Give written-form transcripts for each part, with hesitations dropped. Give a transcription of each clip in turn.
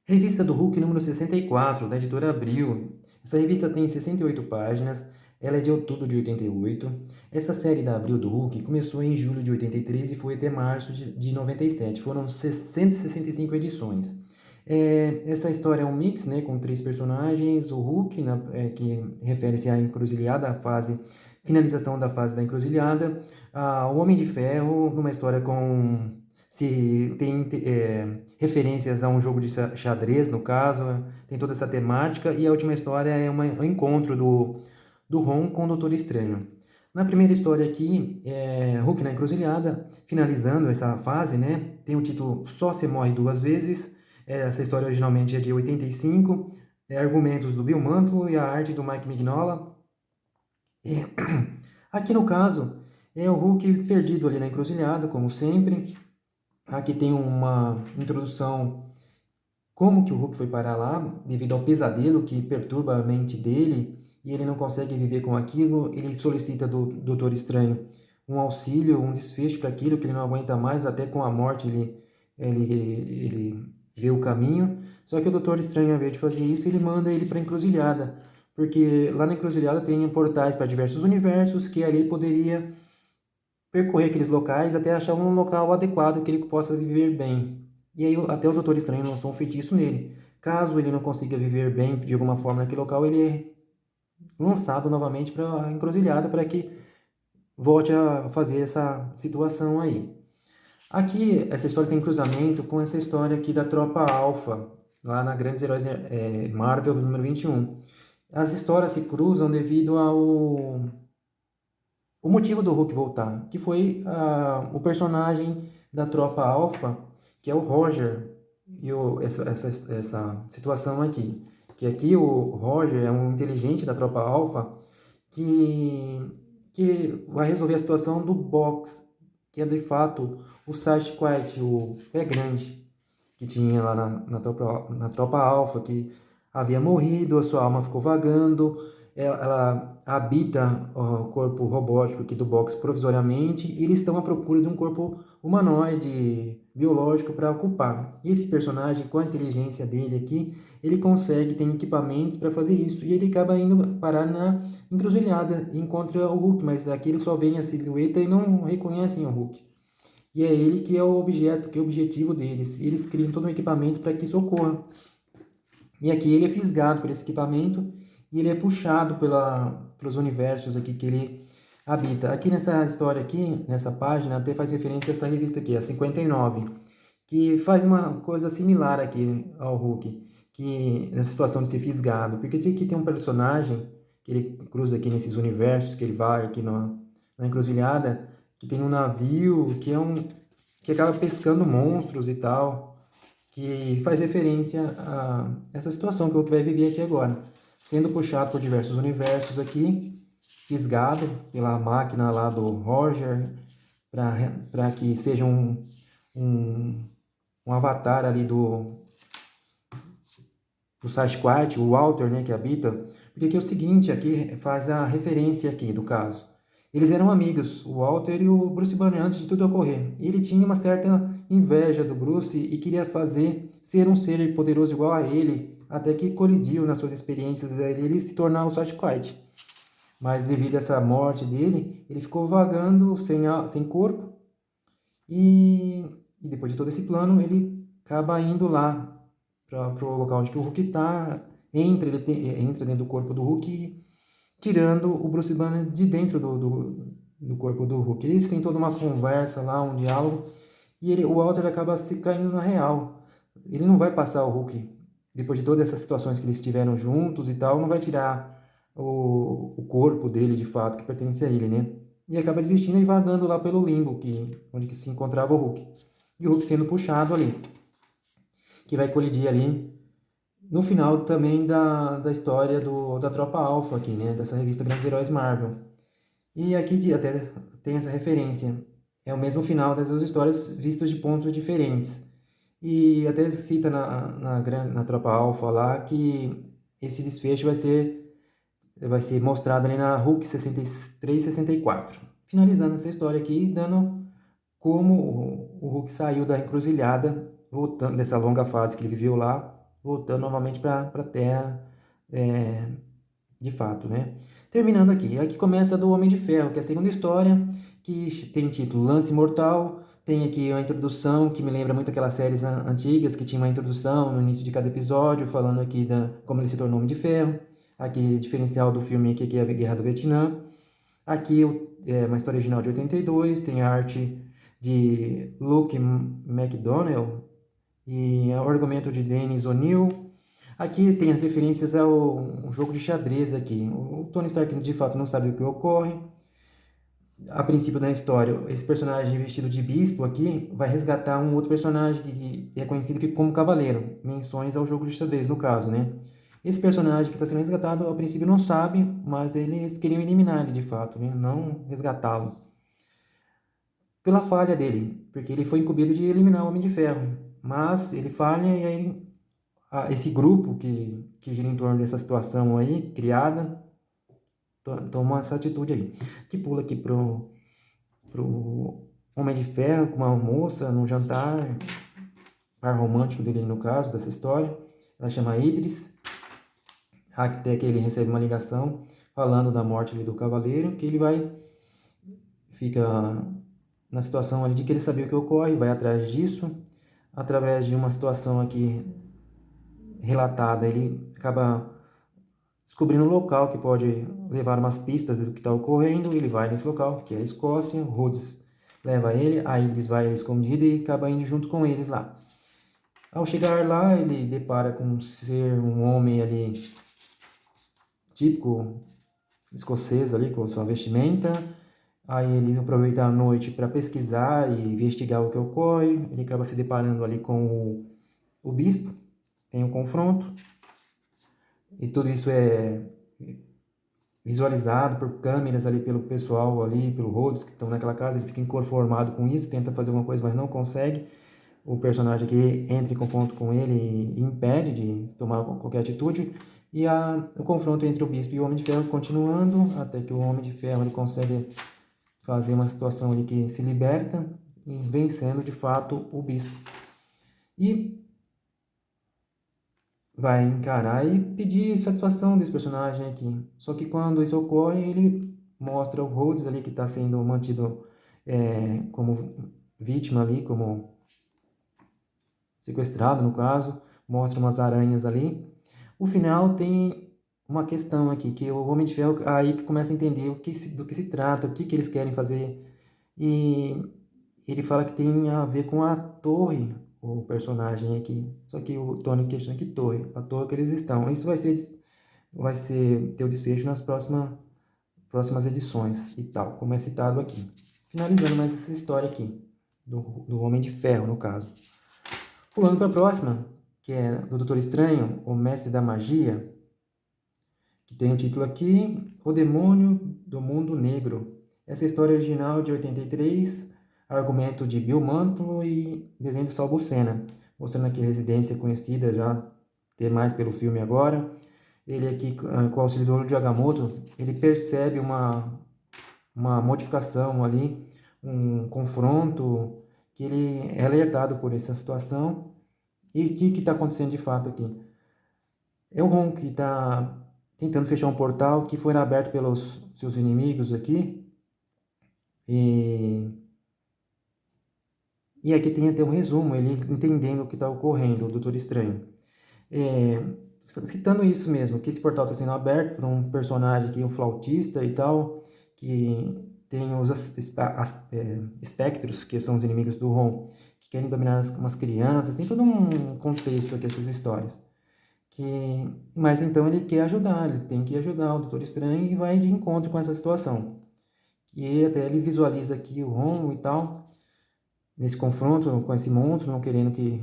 Revista do Hulk número 64, da editora Abril. Essa revista tem 68 páginas, ela é de outubro de 88. Essa série da Abril do Hulk começou em julho de 83 e foi até março de 97. Foram 165 edições. Essa história é um mix, né, com três personagens: o Hulk, que refere-se à encruzilhada, finalização da fase da encruzilhada, o Homem de Ferro, numa história com se tem referências a um jogo de xadrez, no caso, tem toda essa temática, e a última história é um encontro do Ron com o Doutor Estranho. Na primeira história aqui, Hulk na Encruzilhada, finalizando essa fase, né, tem o título Só Se Morre Duas Vezes. Essa história originalmente é de 85, argumentos do Bill Mantlo e a arte do Mike Mignola. Aqui no caso, é o Hulk perdido ali na encruzilhada, como sempre. Aqui tem uma introdução como que o Hulk foi parar lá, devido ao pesadelo que perturba a mente dele, e ele não consegue viver com aquilo. Ele solicita do Doutor Estranho um auxílio, um desfecho para aquilo que ele não aguenta mais, até com a morte ele vê o caminho. Só que o Doutor Estranho, ao invés de fazer isso, ele manda ele para a encruzilhada, porque lá na encruzilhada tem portais para diversos universos, que ali ele poderia percorrer aqueles locais até achar um local adequado que ele possa viver bem. E aí até o Doutor Estranho lançou um feitiço nele. Caso ele não consiga viver bem de alguma forma naquele local, ele é lançado novamente para a encruzilhada para que volte a fazer essa situação aí. Aqui, essa história tem cruzamento com essa história aqui da Tropa Alpha, lá na Grandes Heróis Marvel número 21. As histórias se cruzam devido ao o motivo do Hulk voltar, que foi o personagem da Tropa Alpha, que é o Roger, e essa situação aqui. Que aqui o Roger é um inteligente da Tropa Alpha que vai resolver a situação do Box, que é de fato o Sasquatch, o pé grande, que tinha lá na tropa Alpha, que havia morrido, a sua alma ficou vagando, ela habita o corpo robótico aqui do Box provisoriamente, e eles estão à procura de um corpo humanoide biológico para ocupar. E esse personagem, com a inteligência dele aqui, ele consegue, tem equipamentos para fazer isso, e ele acaba indo parar na encruzilhada e encontra o Hulk, mas aqui ele só vê a silhueta e não reconhecem o Hulk. E é ele que é o objeto, que é o objetivo deles. E eles criam todo um equipamento para que isso ocorra. E aqui ele é fisgado por esse equipamento e ele é puxado pelos universos aqui que ele habita. Aqui nessa história aqui, nessa página, até faz referência a essa revista aqui, a 59, que faz uma coisa similar aqui ao Hulk, que nessa situação de ser fisgado. Porque aqui tem um personagem que ele cruza aqui nesses universos, que ele vai aqui na encruzilhada, que tem um navio que acaba pescando monstros e tal, que faz referência a essa situação que o Hulk vai viver aqui agora, sendo puxado por diversos universos aqui, fisgado pela máquina lá do Roger, para que seja um avatar ali do Sasquatch, o Walter, né, que habita. Porque aqui é o seguinte, aqui faz a referência aqui do caso. Eles eram amigos, o Walter e o Bruce Banner, antes de tudo ocorrer. E ele tinha uma certa inveja do Bruce e queria ser um ser poderoso igual a ele, até que colidiu nas suas experiências ele se tornar o Sasquatch. Mas devido a essa morte dele, ele ficou vagando sem corpo e depois de todo esse plano, ele acaba indo lá para o local onde que o Hulk está, entra dentro do corpo do Hulk, tirando o Bruce Banner de dentro do corpo do Hulk. Eles têm toda uma conversa lá, um diálogo, e o Walter acaba se caindo na real. Ele não vai passar o Hulk, depois de todas essas situações que eles tiveram juntos e tal, não vai tirar o corpo dele de fato, que pertence a ele, né? E acaba desistindo e vagando lá pelo limbo, onde que se encontrava o Hulk. E o Hulk sendo puxado ali, que vai colidir ali no final também da história da Tropa Alpha aqui, né? Dessa revista Grandes Heróis Marvel. E aqui até tem essa referência. É o mesmo final das duas histórias vistas de pontos diferentes. E até cita na Tropa Alpha lá que esse desfecho vai ser mostrado ali na Hulk 63 e 64. Finalizando essa história aqui, dando como o Hulk saiu da encruzilhada, voltando dessa longa fase que ele viveu lá, voltando novamente para a Terra, de fato, né? Terminando aqui, aqui começa do Homem de Ferro, que é a segunda história, que tem título Lance Mortal. Tem aqui a introdução, que me lembra muito aquelas séries antigas, que tinha uma introdução no início de cada episódio, falando aqui da como ele se tornou Homem de Ferro. Aqui, diferencial do filme aqui, que é a Guerra do Vietnã. Aqui é uma história original de 82, tem a arte de Luke McDonnell e o argumento de Dennis O'Neil. Aqui tem as referências ao jogo de xadrez aqui. O Tony Stark de fato não sabe o que ocorre. A princípio da história, esse personagem vestido de bispo aqui vai resgatar um outro personagem que é conhecido como Cavaleiro. Menções ao jogo de xadrez, no caso, né? Esse personagem que está sendo resgatado, a princípio não sabe, mas eles queriam eliminar ele de fato, né? Não resgatá-lo. Pela falha dele, porque ele foi incumbido de eliminar o Homem de Ferro. Mas ele falha e aí esse grupo que gira em torno dessa situação aí, criada, toma essa atitude aí. Que pula aqui pro Homem de Ferro com uma moça num jantar, par romântico dele no caso, dessa história. Ela chama Idris, até que ele recebe uma ligação falando da morte ali do cavaleiro, que ele fica na situação ali de querer saber o que ocorre, vai atrás disso, através de uma situação aqui relatada, ele acaba descobrindo um local que pode levar umas pistas do que está ocorrendo. Ele vai nesse local, que é a Escócia. Rhodes leva ele, a Idris vai escondida e acaba indo junto com eles lá. Ao chegar lá, ele depara com ser um homem ali típico escocês ali, com sua vestimenta. Aí ele aproveita a noite para pesquisar e investigar o que ocorre. Ele acaba se deparando ali com o bispo, tem um confronto. E tudo isso é visualizado por câmeras ali pelo pessoal ali, pelo Rhodes, que estão naquela casa. Ele fica inconformado com isso, tenta fazer alguma coisa, mas não consegue. O personagem aqui entra em confronto com ele e impede de tomar qualquer atitude. E o confronto entre o Bispo e o Homem de Ferro continuando, até que o Homem de Ferro ele consegue fazer uma situação ali que se liberta, e vencendo de fato o Bispo. E vai encarar e pedir satisfação desse personagem aqui. Só que quando isso ocorre, ele mostra o Rhodes ali que está sendo mantido como vítima ali, como sequestrado no caso, mostra umas aranhas ali. O final tem uma questão aqui, que o Homem de Ferro aí que começa a entender do que se trata, o que eles querem fazer. E ele fala que tem a ver com a torre, o personagem aqui. Só que o Tony questiona que torre, a torre que eles estão. Isso vai ter o desfecho nas próximas edições e tal, como é citado aqui. Finalizando mais essa história aqui, do Homem de Ferro, no caso. Pulando para a próxima, que é do Doutor Estranho, o Mestre da Magia, que tem o título aqui, O Demônio do Mundo Negro. Essa história original de 83, argumento de Bill Mantlo e desenho de Sal Buscema, mostrando aqui a residência conhecida já, ter mais pelo filme agora. Ele aqui, com o auxílio do olho de Agamotto, ele percebe uma modificação ali, um confronto, que ele é alertado por essa situação. E o que está acontecendo de fato aqui? É o Ron que está tentando fechar um portal que foi aberto pelos seus inimigos aqui. E aqui tem até um resumo, ele entendendo o que está ocorrendo, o Doutor Estranho. Citando isso mesmo, que esse portal está sendo aberto para um personagem aqui, um flautista e tal, que tem os espectros, que são os inimigos do Ron, que querem dominar umas crianças. Tem todo um contexto aqui, essas histórias. Mas então ele quer ajudar, ele tem que ajudar o Doutor Estranho e vai de encontro com essa situação. E até ele visualiza aqui o Ron e tal, nesse confronto com esse monstro, não querendo que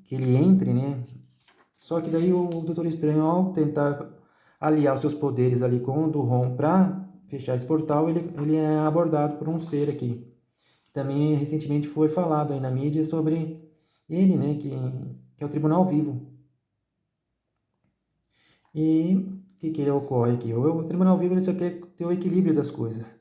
ele entre, né? Só que daí o Doutor Estranho, ao tentar aliar os seus poderes ali com o do Ron para fechar esse portal, ele é abordado por um ser aqui. Também recentemente foi falado aí na mídia sobre ele, né? Que é o Tribunal Vivo. E o que ele ocorre aqui? O Tribunal Vivo ele só quer ter o equilíbrio das coisas.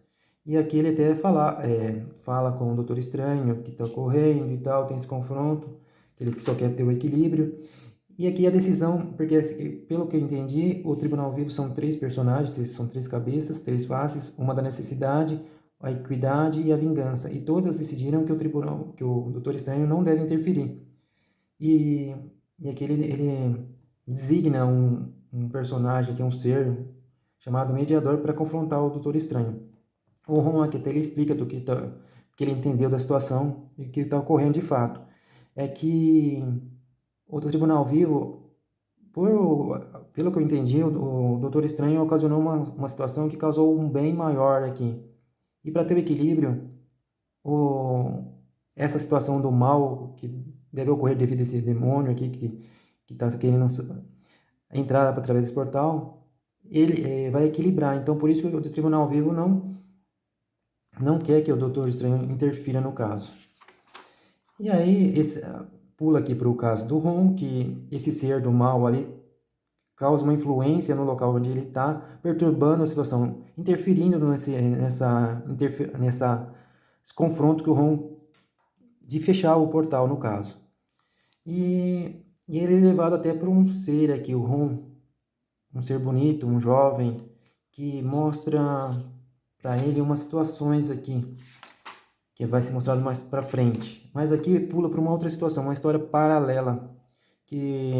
E aqui ele até fala com o Doutor Estranho, o que está ocorrendo e tal, tem esse confronto, que ele só quer ter o equilíbrio. E aqui a decisão, porque pelo que eu entendi, o Tribunal Vivo são 3 personagens, são 3 cabeças, 3 faces, uma da necessidade, a equidade e a vingança. E todas decidiram que o Doutor Estranho não deve interferir. E, e aqui ele designa um personagem, que é um ser chamado Mediador, para confrontar o Doutor Estranho. O Ron aqui até ele explica que ele entendeu da situação e que está ocorrendo de fato. É que o Tribunal Vivo, pelo que eu entendi, o Doutor Estranho ocasionou uma situação que causou um bem maior aqui. E para ter o equilíbrio, essa situação do mal que deve ocorrer devido a esse demônio aqui que está querendo entrar através desse portal, ele vai equilibrar. Então, por isso que o Tribunal Vivo não quer que o Doutor Estranho interfira no caso. E aí, pula aqui para o caso do Ron, que esse ser do mal ali causa uma influência no local onde ele está, perturbando a situação, interferindo nesse confronto que o Ron de fechar o portal, no caso. E ele é levado até por um ser aqui, o Ron, um ser bonito, um jovem, que mostra para ele umas situações aqui, que vai ser mostrado mais para frente. Mas aqui pula para uma outra situação, uma história paralela, que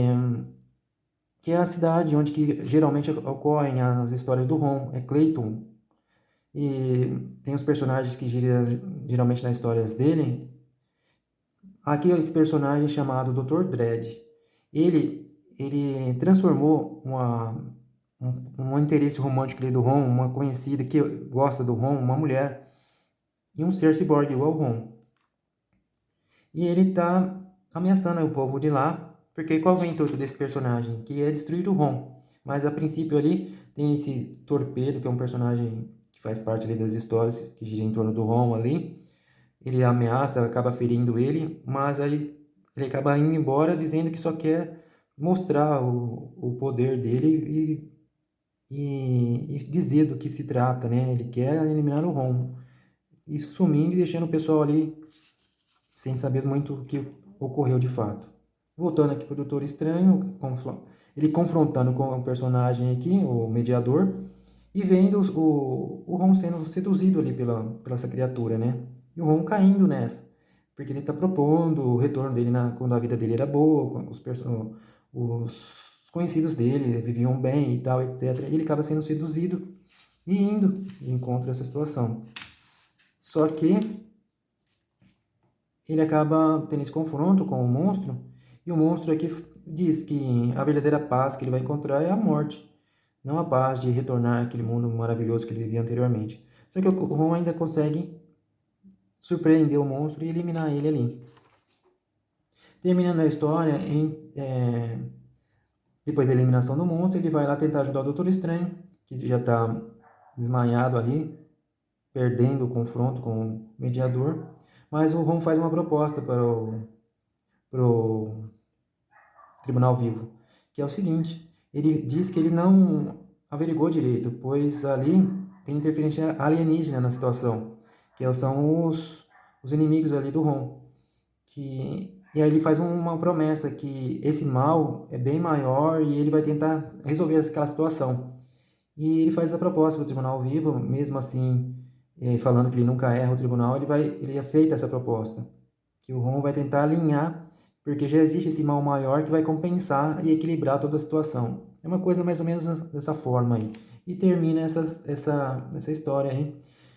é a cidade onde que geralmente ocorrem as histórias do Ron, é Clayton. E tem os personagens que geralmente nas histórias dele. Aqui esse personagem chamado Dr. Dredd. Ele transformou um interesse romântico ali do Ron, uma conhecida que gosta do Ron, uma mulher, em um ser ciborgue igual ao Ron. E ele está ameaçando o povo de lá, porque qual é o intuito desse personagem? Que é destruir o Ron. Mas a princípio ali tem esse Torpedo, que é um personagem que faz parte ali das histórias que gira em torno do Ron ali. Ele ameaça, acaba ferindo ele, mas aí ele acaba indo embora dizendo que só quer mostrar o poder dele e dizer do que se trata, né? Ele quer eliminar o Ron. E sumindo e deixando o pessoal ali sem saber muito o que ocorreu de fato. Voltando aqui para o Doutor Estranho, ele confrontando com o personagem aqui, o mediador, e vendo o Ron sendo seduzido ali pela essa criatura, né? E o Ron caindo nessa, porque ele está propondo o retorno dele quando a vida dele era boa, os conhecidos dele viviam bem e tal, etc. E ele acaba sendo seduzido e indo de encontro a essa situação. Só que ele acaba tendo esse confronto com o monstro, e o monstro aqui diz que a verdadeira paz que ele vai encontrar é a morte, não a paz de retornar àquele mundo maravilhoso que ele vivia anteriormente. Só que o Ron ainda consegue surpreender o monstro e eliminar ele ali. Terminando a história, depois da eliminação do monstro, ele vai lá tentar ajudar o Doutor Estranho, que já está desmaiado ali, perdendo o confronto com o mediador. Mas o Ron faz uma proposta para o Tribunal Vivo, que é o seguinte: ele diz que ele não averigou direito, pois ali tem interferência alienígena na situação, que são os inimigos ali do Ron. E aí ele faz uma promessa que esse mal é bem maior e ele vai tentar resolver aquela situação. E ele faz a proposta para o Tribunal Vivo, mesmo assim, falando que ele nunca erra o tribunal, ele aceita essa proposta, que o Ron vai tentar alinhar, porque já existe esse mal maior que vai compensar e equilibrar toda a situação. É uma coisa mais ou menos dessa forma aí. E termina essa história aí,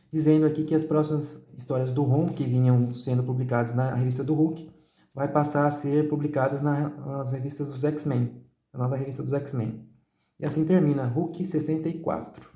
dizendo aqui que as próximas histórias do Ron, que vinham sendo publicadas na revista do Hulk, vai passar a ser publicadas nas revistas dos X-Men, a nova revista dos X-Men. E assim termina Hulk 64.